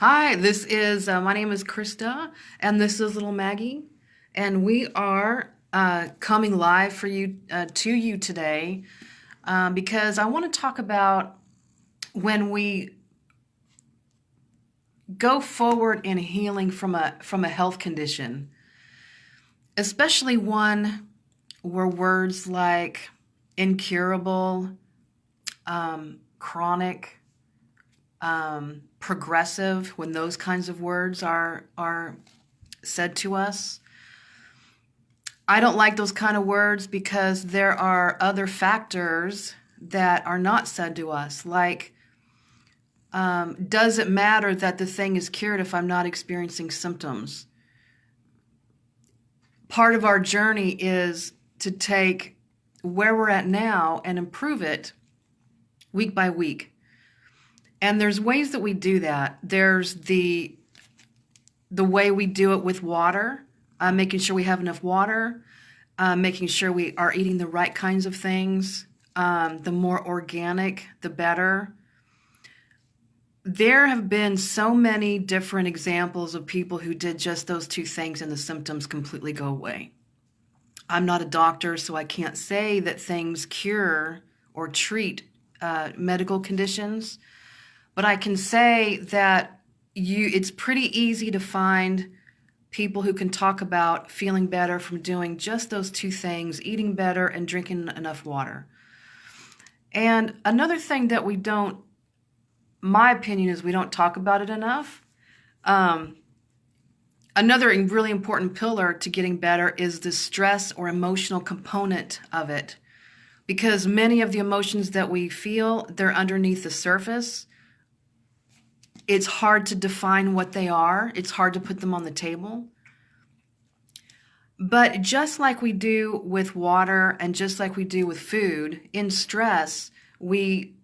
Hi, this is my name is Krista, and this is little Maggie, and we are coming live for you to you today because I want to talk about when we go forward in healing from a health condition, especially one where words like incurable, chronic, progressive, when those kinds of words are said to us. I don't like those kind of words because there are other factors that are not said to us. Like, does it matter that the thing is cured if I'm not experiencing symptoms? Part of our journey is to take where we're at now and improve it week by week. And there's ways that we do that. There's the way we do it with water, making sure we have enough water, making sure we are eating the right kinds of things. The more organic, the better. There have been so many different examples of people who did just those two things and the symptoms completely go away. I'm not a doctor, so I can't say that things cure or treat medical conditions, but I can say that it's pretty easy to find people who can talk about feeling better from doing just those two things, eating better and drinking enough water. And another thing that we don't, my opinion is we don't talk about it enough. Another really important pillar to getting better is the stress or emotional component of it. Because many of the emotions that we feel, they're underneath the surface. It's hard to define what they are. It's hard to put them on the table. But just like we do with water and just like we do with food, in stress, we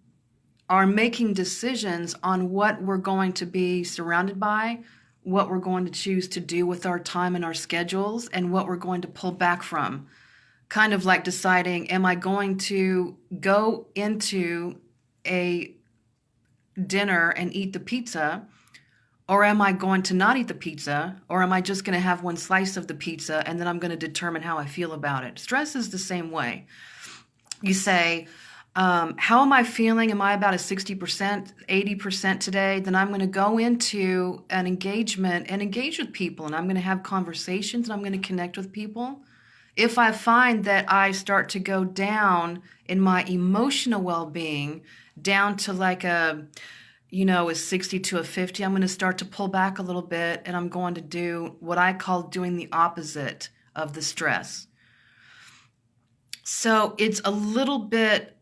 are making decisions on what we're going to be surrounded by, what we're going to choose to do with our time and our schedules, and what we're going to pull back from. Kind of like deciding, am I going to go into a dinner and eat the pizza, or am I going to not eat the pizza, or am I just going to have one slice of the pizza and then I'm going to determine how I feel about it? Stress is the same way. You say, how am I feeling? Am I about a 60%, 80% today? Then I'm going to go into an engagement and engage with people, and I'm going to have conversations, and I'm going to connect with people. If I find that I start to go down in my emotional well-being, down to like a 60 to a 50, I'm going to start to pull back a little bit, and I'm going to do what I call doing the opposite of the stress. So it's a little bit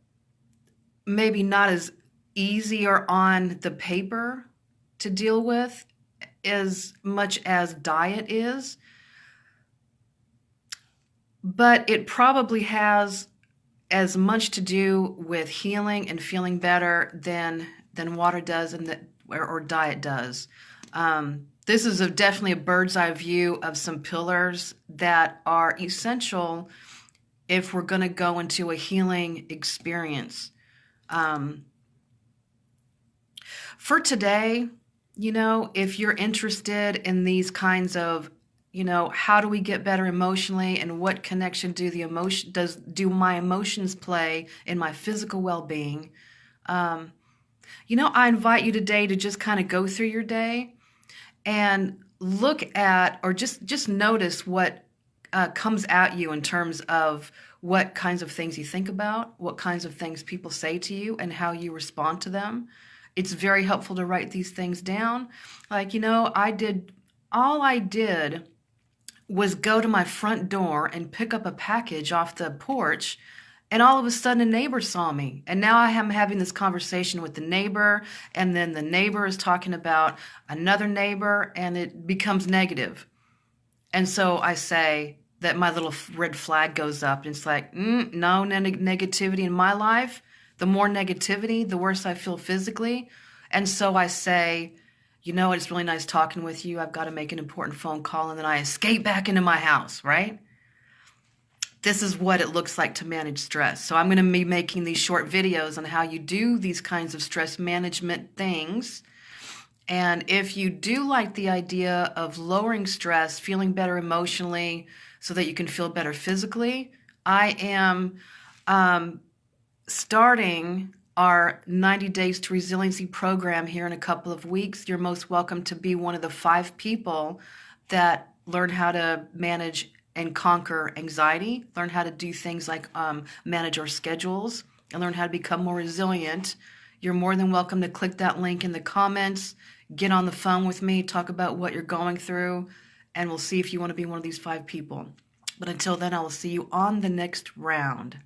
maybe not as easy or on the paper to deal with as much as diet is, but it probably has as much to do with healing and feeling better than water does or diet does. This is definitely a bird's eye view of some pillars that are essential if we're going to go into a healing experience. For today, if you're interested in these kinds of, how do we get better emotionally, and what connection do my emotions play in my physical well-being? I invite you today to just kind of go through your day and look at, or just notice what comes at you in terms of what kinds of things you think about, what kinds of things people say to you, and how you respond to them. It's very helpful to write these things down. Like, all I did was go to my front door and pick up a package off the porch, and all of a sudden a neighbor saw me. And now I am having this conversation with the neighbor, and then the neighbor is talking about another neighbor, and it becomes negative. And so I say that my little red flag goes up, and it's like, no negativity in my life. The more negativity, the worse I feel physically. And so I say, it's really nice talking with you. I've got to make an important phone call, and then I escape back into my house, right? This is what it looks like to manage stress. So I'm going to be making these short videos on how you do these kinds of stress management things. And if you do like the idea of lowering stress, feeling better emotionally so that you can feel better physically, I am um, starting our 90 Days to Resiliency program here in a couple of weeks. You're most welcome to be one of the 5 people that learn how to manage and conquer anxiety, learn how to do things like manage our schedules, and learn how to become more resilient. You're more than welcome to click that link in the comments, get on the phone with me, talk about what you're going through, and we'll see if you want to be one of these 5 people. But until then, I will see you on the next round.